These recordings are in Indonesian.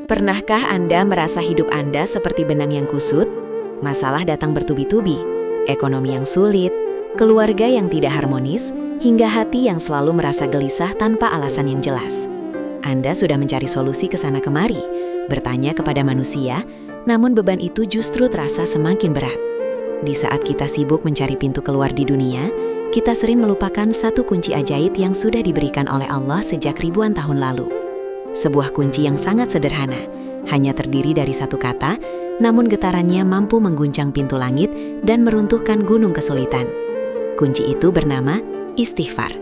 Pernahkah Anda merasa hidup Anda seperti benang yang kusut? Masalah datang bertubi-tubi, ekonomi yang sulit, keluarga yang tidak harmonis, hingga hati yang selalu merasa gelisah tanpa alasan yang jelas. Anda sudah mencari solusi ke sana kemari, bertanya kepada manusia, namun beban itu justru terasa semakin berat. Di saat kita sibuk mencari pintu keluar di dunia, kita sering melupakan satu kunci ajaib yang sudah diberikan oleh Allah sejak ribuan tahun lalu. Sebuah kunci yang sangat sederhana, hanya terdiri dari satu kata, namun getarannya mampu mengguncang pintu langit dan meruntuhkan gunung kesulitan. Kunci itu bernama istighfar.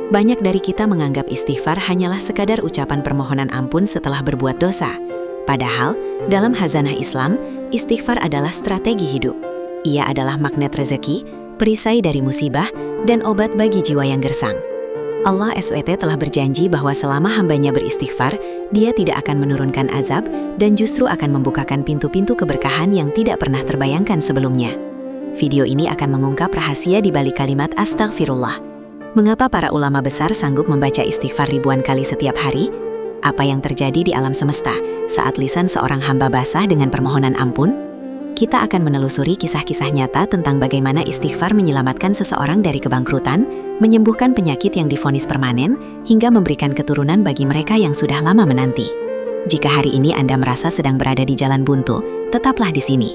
Banyak dari kita menganggap istighfar hanyalah sekadar ucapan permohonan ampun setelah berbuat dosa. Padahal, dalam khazanah Islam, istighfar adalah strategi hidup. Ia adalah magnet rezeki, perisai dari musibah, dan obat bagi jiwa yang gersang. Allah SWT telah berjanji bahwa selama hambanya beristighfar, Dia tidak akan menurunkan azab dan justru akan membukakan pintu-pintu keberkahan yang tidak pernah terbayangkan sebelumnya. Video ini akan mengungkap rahasia di balik kalimat Astaghfirullah. Mengapa para ulama besar sanggup membaca istighfar ribuan kali setiap hari? Apa yang terjadi di alam semesta saat lisan seorang hamba basah dengan permohonan ampun? Kita akan menelusuri kisah-kisah nyata tentang bagaimana istighfar menyelamatkan seseorang dari kebangkrutan, menyembuhkan penyakit yang divonis permanen, hingga memberikan keturunan bagi mereka yang sudah lama menanti. Jika hari ini Anda merasa sedang berada di jalan buntu, tetaplah di sini.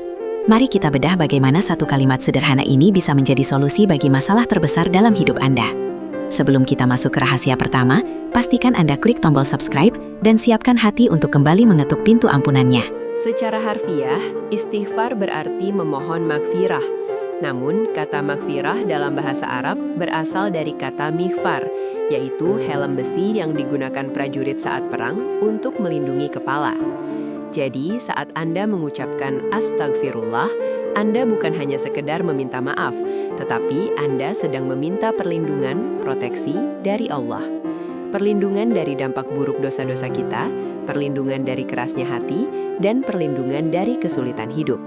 Mari kita bedah bagaimana satu kalimat sederhana ini bisa menjadi solusi bagi masalah terbesar dalam hidup Anda. Sebelum kita masuk ke rahasia pertama, pastikan Anda klik tombol subscribe dan siapkan hati untuk kembali mengetuk pintu ampunannya. Secara harfiah, istighfar berarti memohon maghfirah. Namun, kata maghfirah dalam bahasa Arab berasal dari kata mighfar, yaitu helm besi yang digunakan prajurit saat perang untuk melindungi kepala. Jadi, saat Anda mengucapkan astagfirullah, Anda bukan hanya sekedar meminta maaf, tetapi Anda sedang meminta perlindungan, proteksi dari Allah. Perlindungan dari dampak buruk dosa-dosa kita, perlindungan dari kerasnya hati, dan perlindungan dari kesulitan hidup.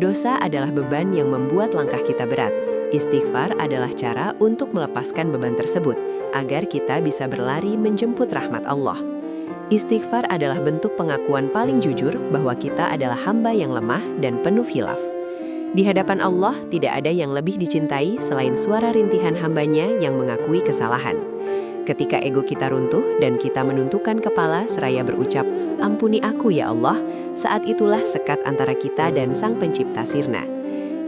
Dosa adalah beban yang membuat langkah kita berat. Istighfar adalah cara untuk melepaskan beban tersebut, agar kita bisa berlari menjemput rahmat Allah. Istighfar adalah bentuk pengakuan paling jujur bahwa kita adalah hamba yang lemah dan penuh khilaf. Di hadapan Allah, tidak ada yang lebih dicintai selain suara rintihan hambanya yang mengakui kesalahan. Ketika ego kita runtuh dan kita menundukkan kepala seraya berucap, "Ampuni aku ya Allah," saat itulah sekat antara kita dan Sang Pencipta sirna.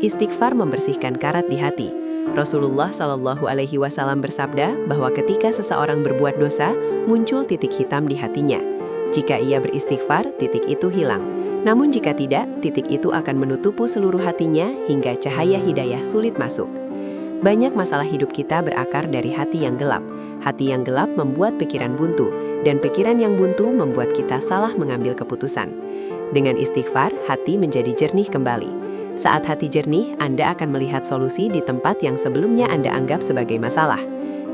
Istighfar membersihkan karat di hati. Rasulullah SAW bersabda bahwa ketika seseorang berbuat dosa, muncul titik hitam di hatinya. Jika ia beristighfar, titik itu hilang. Namun jika tidak, titik itu akan menutupi seluruh hatinya hingga cahaya hidayah sulit masuk. Banyak masalah hidup kita berakar dari hati yang gelap. Hati yang gelap membuat pikiran buntu, dan pikiran yang buntu membuat kita salah mengambil keputusan. Dengan istighfar, hati menjadi jernih kembali. Saat hati jernih, Anda akan melihat solusi di tempat yang sebelumnya Anda anggap sebagai masalah.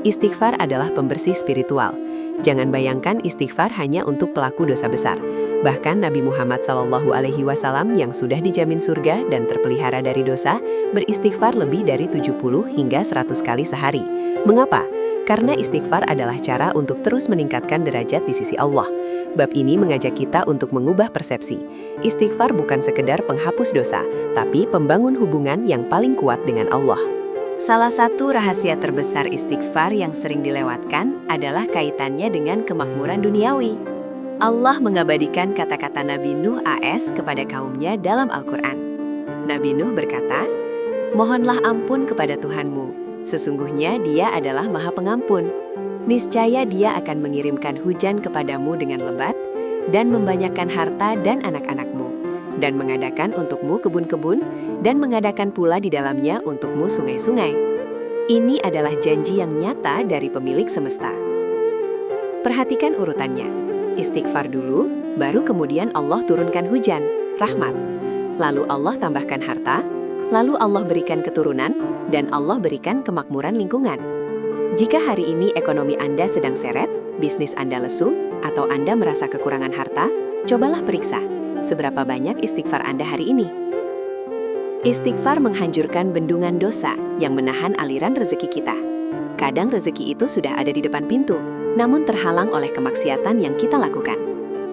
Istighfar adalah pembersih spiritual. Jangan bayangkan istighfar hanya untuk pelaku dosa besar. Bahkan Nabi Muhammad SAW yang sudah dijamin surga dan terpelihara dari dosa, beristighfar lebih dari 70 hingga 100 kali sehari. Mengapa? Karena istighfar adalah cara untuk terus meningkatkan derajat di sisi Allah. Bab ini mengajak kita untuk mengubah persepsi. Istighfar bukan sekedar penghapus dosa, tapi pembangun hubungan yang paling kuat dengan Allah. Salah satu rahasia terbesar istighfar yang sering dilewatkan adalah kaitannya dengan kemakmuran duniawi. Allah mengabadikan kata-kata Nabi Nuh AS kepada kaumnya dalam Al-Quran. Nabi Nuh berkata, "Mohonlah ampun kepada Tuhanmu. Sesungguhnya Dia adalah Maha Pengampun. Niscaya Dia akan mengirimkan hujan kepadamu dengan lebat, dan membanyakkan harta dan anak-anakmu, dan mengadakan untukmu kebun-kebun, dan mengadakan pula di dalamnya untukmu sungai-sungai." Ini adalah janji yang nyata dari pemilik semesta. Perhatikan urutannya. Istighfar dulu, baru kemudian Allah turunkan hujan, rahmat. Lalu Allah tambahkan harta, lalu Allah berikan keturunan, dan Allah berikan kemakmuran lingkungan. Jika hari ini ekonomi Anda sedang seret, bisnis Anda lesu, atau Anda merasa kekurangan harta, cobalah periksa seberapa banyak istighfar Anda hari ini. Istighfar menghancurkan bendungan dosa yang menahan aliran rezeki kita. Kadang rezeki itu sudah ada di depan pintu, namun terhalang oleh kemaksiatan yang kita lakukan.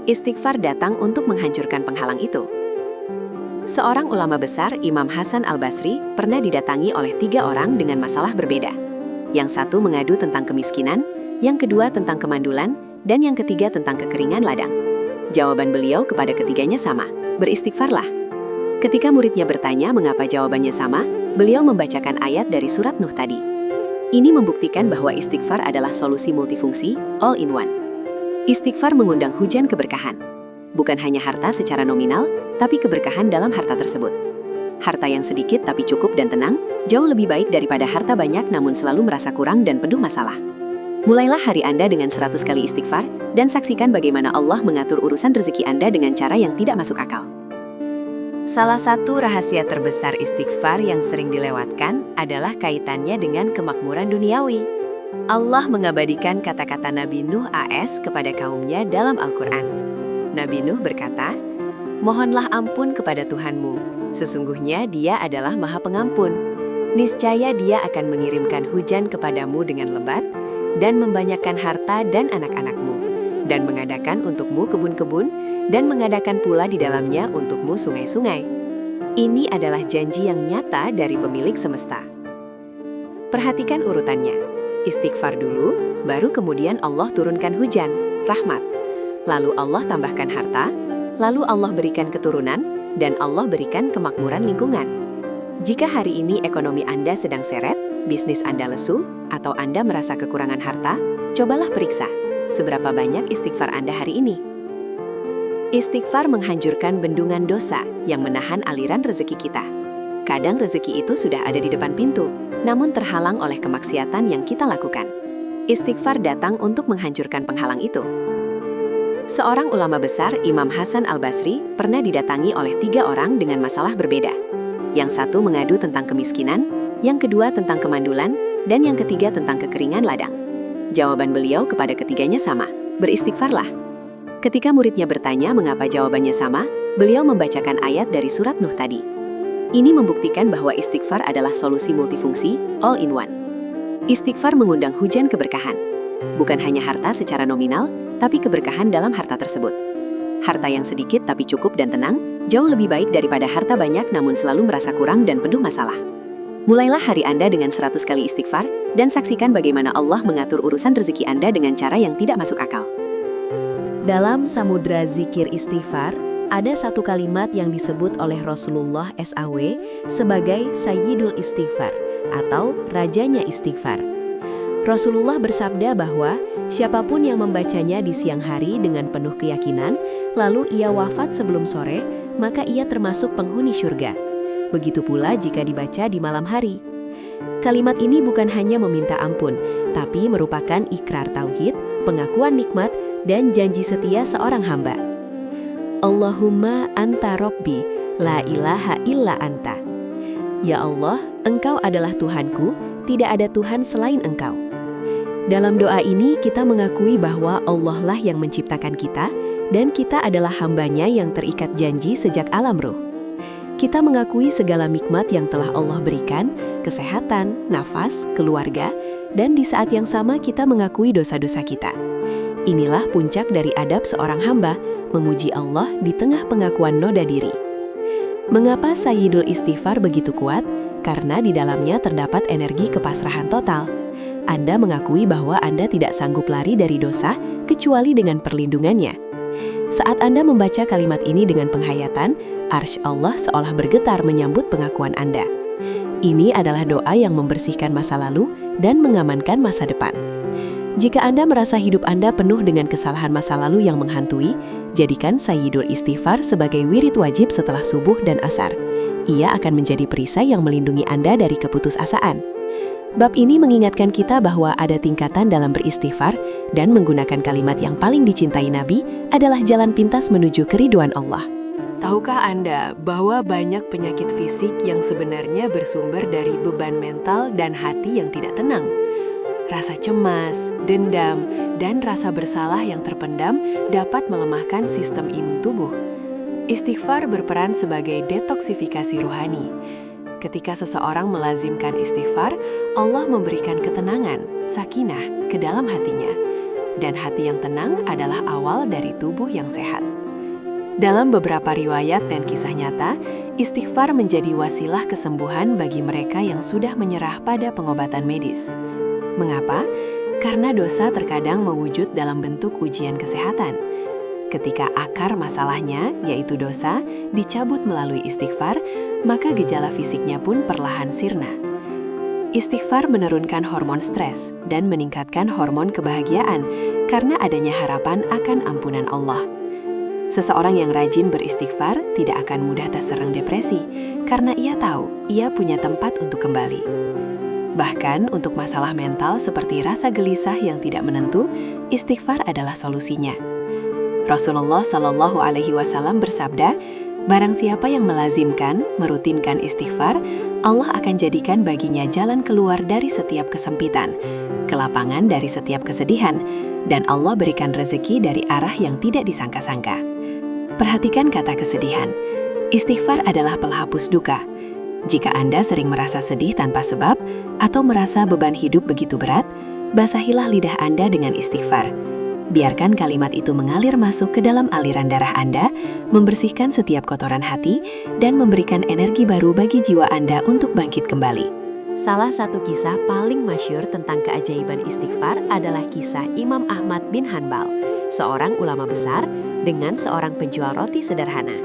Istighfar datang untuk menghancurkan penghalang itu. Seorang ulama besar, Imam Hasan al-Basri, pernah didatangi oleh 3 orang dengan masalah berbeda. Yang satu mengadu tentang kemiskinan, yang kedua tentang kemandulan, dan yang ketiga tentang kekeringan ladang. Jawaban beliau kepada ketiganya sama, beristighfarlah. Ketika muridnya bertanya mengapa jawabannya sama, beliau membacakan ayat dari surat Nuh tadi. Ini membuktikan bahwa istighfar adalah solusi multifungsi, all in one. Istighfar mengundang hujan keberkahan. Bukan hanya harta secara nominal, tapi keberkahan dalam harta tersebut. Harta yang sedikit tapi cukup dan tenang, jauh lebih baik daripada harta banyak namun selalu merasa kurang dan penuh masalah. Mulailah hari Anda dengan 100 kali istighfar, dan saksikan bagaimana Allah mengatur urusan rezeki Anda dengan cara yang tidak masuk akal. Salah satu rahasia terbesar istighfar yang sering dilewatkan adalah kaitannya dengan kemakmuran duniawi. Allah mengabadikan kata-kata Nabi Nuh AS kepada kaumnya dalam Al-Quran. Nabi Nuh berkata, "Mohonlah ampun kepada Tuhanmu, sesungguhnya Dia adalah Maha Pengampun. Niscaya Dia akan mengirimkan hujan kepadamu dengan lebat, dan membanyakkan harta dan anak-anakmu, dan mengadakan untukmu kebun-kebun, dan mengadakan pula di dalamnya untukmu sungai-sungai." Ini adalah janji yang nyata dari pemilik semesta. Perhatikan urutannya. Istighfar dulu, baru kemudian Allah turunkan hujan, rahmat. Lalu Allah tambahkan harta, lalu Allah berikan keturunan, dan Allah berikan kemakmuran lingkungan. Jika hari ini ekonomi Anda sedang seret, bisnis Anda lesu, atau Anda merasa kekurangan harta, cobalah periksa seberapa banyak istighfar Anda hari ini. Istighfar menghancurkan bendungan dosa yang menahan aliran rezeki kita. Kadang rezeki itu sudah ada di depan pintu, namun terhalang oleh kemaksiatan yang kita lakukan. Istighfar datang untuk menghancurkan penghalang itu. Seorang ulama besar, Imam Hasan al-Basri, pernah didatangi oleh 3 orang dengan masalah berbeda. Yang satu mengadu tentang kemiskinan, yang kedua tentang kemandulan, dan yang ketiga tentang kekeringan ladang. Jawaban beliau kepada ketiganya sama, beristighfarlah. Ketika muridnya bertanya mengapa jawabannya sama, beliau membacakan ayat dari surat Nuh tadi. Ini membuktikan bahwa istighfar adalah solusi multifungsi, all in one. Istighfar mengundang hujan keberkahan. Bukan hanya harta secara nominal, tapi keberkahan dalam harta tersebut. Harta yang sedikit tapi cukup dan tenang, jauh lebih baik daripada harta banyak namun selalu merasa kurang dan penuh masalah. Mulailah hari Anda dengan 100 kali istighfar, dan saksikan bagaimana Allah mengatur urusan rezeki Anda dengan cara yang tidak masuk akal. Dalam samudra zikir istighfar, ada satu kalimat yang disebut oleh Rasulullah SAW sebagai Sayyidul Istighfar atau Rajanya Istighfar. Rasulullah bersabda bahwa siapapun yang membacanya di siang hari dengan penuh keyakinan, lalu ia wafat sebelum sore, maka ia termasuk penghuni syurga. Begitu pula jika dibaca di malam hari. Kalimat ini bukan hanya meminta ampun, tapi merupakan ikrar tauhid, pengakuan nikmat, dan janji setia seorang hamba. Allahumma anta Rabbi, la ilaha illa anta. Ya Allah, Engkau adalah Tuhanku, tidak ada Tuhan selain Engkau. Dalam doa ini kita mengakui bahwa Allah lah yang menciptakan kita, dan kita adalah hambanya yang terikat janji sejak alam ruh. Kita mengakui segala nikmat yang telah Allah berikan, kesehatan, nafas, keluarga, dan di saat yang sama kita mengakui dosa-dosa kita. Inilah puncak dari adab seorang hamba, memuji Allah di tengah pengakuan noda diri. Mengapa Sayyidul Istighfar begitu kuat? Karena di dalamnya terdapat energi kepasrahan total. Anda mengakui bahwa Anda tidak sanggup lari dari dosa, kecuali dengan perlindungannya. Saat Anda membaca kalimat ini dengan penghayatan, arsy Allah seolah bergetar menyambut pengakuan Anda. Ini adalah doa yang membersihkan masa lalu dan mengamankan masa depan. Jika Anda merasa hidup Anda penuh dengan kesalahan masa lalu yang menghantui, jadikan Sayyidul Istighfar sebagai wirid wajib setelah subuh dan asar. Ia akan menjadi perisai yang melindungi Anda dari keputusasaan. Bab ini mengingatkan kita bahwa ada tingkatan dalam beristighfar, dan menggunakan kalimat yang paling dicintai Nabi adalah jalan pintas menuju keriduan Allah. Tahukah Anda bahwa banyak penyakit fisik yang sebenarnya bersumber dari beban mental dan hati yang tidak tenang? Rasa cemas, dendam, dan rasa bersalah yang terpendam dapat melemahkan sistem imun tubuh. Istighfar berperan sebagai detoksifikasi rohani. Ketika seseorang melazimkan istighfar, Allah memberikan ketenangan, sakinah, ke dalam hatinya. dan hati yang tenang adalah awal dari tubuh yang sehat. Dalam beberapa riwayat dan kisah nyata, istighfar menjadi wasilah kesembuhan bagi mereka yang sudah menyerah pada pengobatan medis. Mengapa? Karena dosa terkadang mewujud dalam bentuk ujian kesehatan. Ketika akar masalahnya, yaitu dosa, dicabut melalui istighfar, maka gejala fisiknya pun perlahan sirna. Istighfar menurunkan hormon stres dan meningkatkan hormon kebahagiaan karena adanya harapan akan ampunan Allah. Seseorang yang rajin beristighfar tidak akan mudah terserang depresi karena ia tahu ia punya tempat untuk kembali. Bahkan untuk masalah mental seperti rasa gelisah yang tidak menentu, istighfar adalah solusinya. Rasulullah Shallallahu Alaihi Wasallam bersabda, "Barang siapa yang melazimkan, merutinkan istighfar, Allah akan jadikan baginya jalan keluar dari setiap kesempitan, kelapangan dari setiap kesedihan, dan Allah berikan rezeki dari arah yang tidak disangka-sangka." Perhatikan kata kesedihan. Istighfar adalah pelhapus duka. Jika Anda sering merasa sedih tanpa sebab atau merasa beban hidup begitu berat, basahilah lidah Anda dengan istighfar. Biarkan kalimat itu mengalir masuk ke dalam aliran darah Anda, membersihkan setiap kotoran hati, dan memberikan energi baru bagi jiwa Anda untuk bangkit kembali. Salah satu kisah paling masyhur tentang keajaiban istighfar adalah kisah Imam Ahmad bin Hanbal, seorang ulama besar dengan seorang penjual roti sederhana.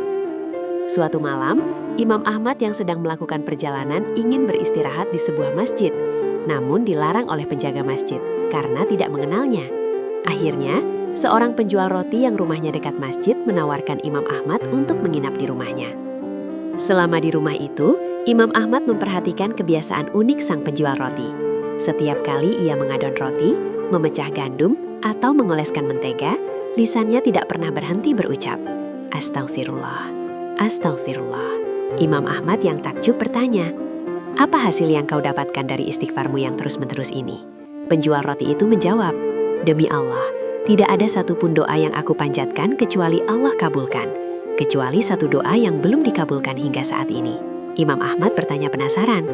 Suatu malam, Imam Ahmad yang sedang melakukan perjalanan ingin beristirahat di sebuah masjid, namun dilarang oleh penjaga masjid karena tidak mengenalnya. Akhirnya, seorang penjual roti yang rumahnya dekat masjid menawarkan Imam Ahmad untuk menginap di rumahnya. Selama di rumah itu, Imam Ahmad memperhatikan kebiasaan unik sang penjual roti. Setiap kali ia mengadon roti, memecah gandum, atau mengoleskan mentega, lisannya tidak pernah berhenti berucap, "Astaghfirullah, Astaghfirullah." Imam Ahmad yang takjub bertanya, "Apa hasil yang kau dapatkan dari istighfarmu yang terus-menerus ini?" Penjual roti itu menjawab, "Demi Allah, tidak ada satupun doa yang aku panjatkan kecuali Allah kabulkan, kecuali satu doa yang belum dikabulkan hingga saat ini." Imam Ahmad bertanya penasaran,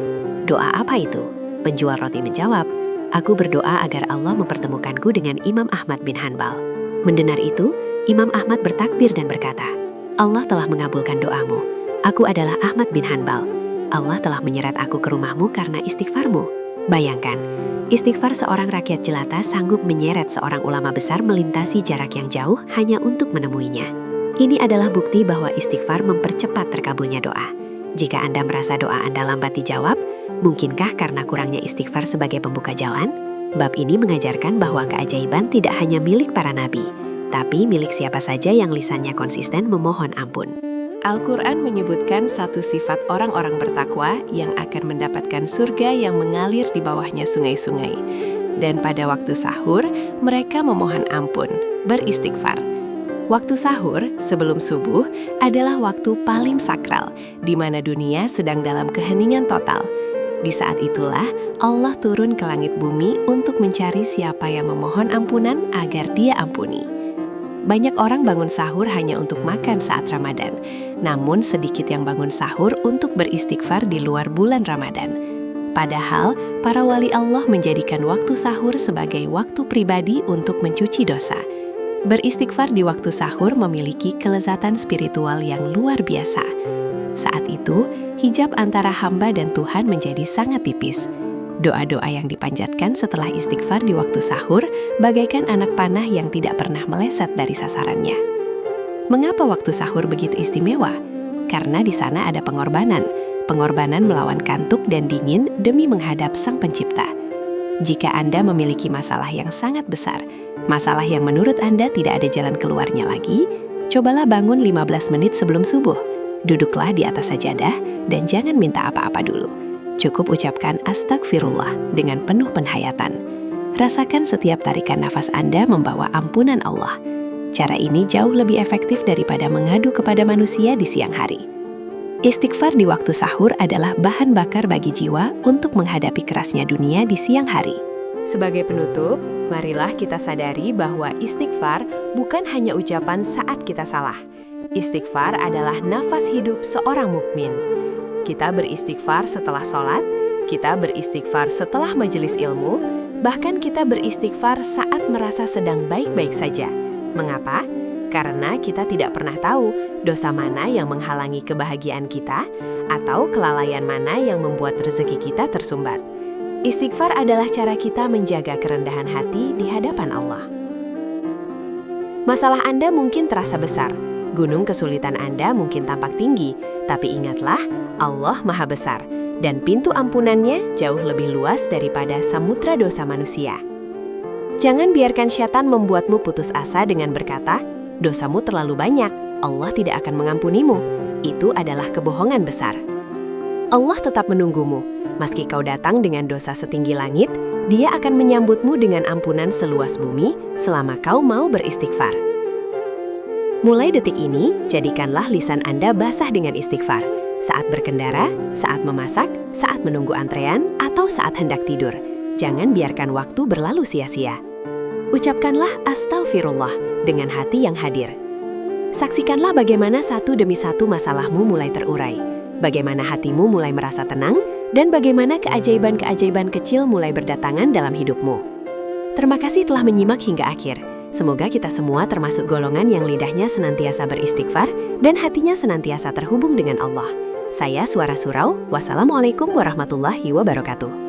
"Doa apa itu?" Penjual roti menjawab, "Aku berdoa agar Allah mempertemukanku dengan Imam Ahmad bin Hanbal." Mendengar itu, Imam Ahmad bertakbir dan berkata, "Allah telah mengabulkan doamu. Aku adalah Ahmad bin Hanbal. Allah telah menyeret aku ke rumahmu karena istighfarmu." Bayangkan, istighfar seorang rakyat jelata sanggup menyeret seorang ulama besar melintasi jarak yang jauh hanya untuk menemuinya. Ini adalah bukti bahwa istighfar mempercepat terkabulnya doa. Jika Anda merasa doa Anda lambat dijawab, mungkinkah karena kurangnya istighfar sebagai pembuka jalan? Bab ini mengajarkan bahwa keajaiban tidak hanya milik para nabi, tapi milik siapa saja yang lisannya konsisten memohon ampun. Al-Quran menyebutkan satu sifat orang-orang bertakwa yang akan mendapatkan surga yang mengalir di bawahnya sungai-sungai. Dan pada waktu sahur, mereka memohon ampun, beristighfar. Waktu sahur, sebelum subuh, adalah waktu paling sakral, di mana dunia sedang dalam keheningan total. Di saat itulah, Allah turun ke langit bumi untuk mencari siapa yang memohon ampunan agar Dia ampuni. Banyak orang bangun sahur hanya untuk makan saat Ramadan, namun sedikit yang bangun sahur untuk beristighfar di luar bulan Ramadan. Padahal, para wali Allah menjadikan waktu sahur sebagai waktu pribadi untuk mencuci dosa. Beristighfar di waktu sahur memiliki kelezatan spiritual yang luar biasa. Saat itu, hijab antara hamba dan Tuhan menjadi sangat tipis. Doa-doa yang dipanjatkan setelah istighfar di waktu sahur bagaikan anak panah yang tidak pernah meleset dari sasarannya. Mengapa waktu sahur begitu istimewa? Karena di sana ada pengorbanan melawan kantuk dan dingin demi menghadap Sang Pencipta. Jika Anda memiliki masalah yang sangat besar, masalah yang menurut Anda tidak ada jalan keluarnya lagi, cobalah bangun 15 menit sebelum subuh. Duduklah di atas sajadah dan jangan minta apa-apa dulu. Cukup ucapkan astagfirullah dengan penuh penghayatan. Rasakan setiap tarikan nafas Anda membawa ampunan Allah. Cara ini jauh lebih efektif daripada mengadu kepada manusia di siang hari. Istighfar di waktu sahur adalah bahan bakar bagi jiwa untuk menghadapi kerasnya dunia di siang hari. Sebagai penutup, marilah kita sadari bahwa istighfar bukan hanya ucapan saat kita salah. Istighfar adalah nafas hidup seorang mukmin. Kita beristighfar setelah sholat, kita beristighfar setelah majelis ilmu, Bahkan kita beristighfar saat merasa sedang baik-baik saja. Mengapa? Karena kita tidak pernah tahu dosa mana yang menghalangi kebahagiaan kita atau kelalaian mana yang membuat rezeki kita tersumbat. Istighfar adalah cara kita menjaga kerendahan hati di hadapan Allah. Masalah Anda mungkin terasa besar, gunung kesulitan Anda mungkin tampak tinggi, tapi ingatlah, Allah Maha Besar, dan pintu ampunannya jauh lebih luas daripada samudra dosa manusia. Jangan biarkan syaitan membuatmu putus asa dengan berkata, dosamu terlalu banyak, Allah tidak akan mengampunimu. Itu adalah kebohongan besar. Allah tetap menunggumu. Meski kau datang dengan dosa setinggi langit, Dia akan menyambutmu dengan ampunan seluas bumi selama kau mau beristighfar. Mulai detik ini, jadikanlah lisan Anda basah dengan istighfar. Saat berkendara, saat memasak, saat menunggu antrean, atau saat hendak tidur. Jangan biarkan waktu berlalu sia-sia. Ucapkanlah astagfirullah dengan hati yang hadir. Saksikanlah bagaimana satu demi satu masalahmu mulai terurai. Bagaimana hatimu mulai merasa tenang, dan bagaimana keajaiban-keajaiban kecil mulai berdatangan dalam hidupmu. Terima kasih telah menyimak hingga akhir. Semoga kita semua termasuk golongan yang lidahnya senantiasa beristighfar dan hatinya senantiasa terhubung dengan Allah. Saya Suara Surau, wassalamualaikum warahmatullahi wabarakatuh.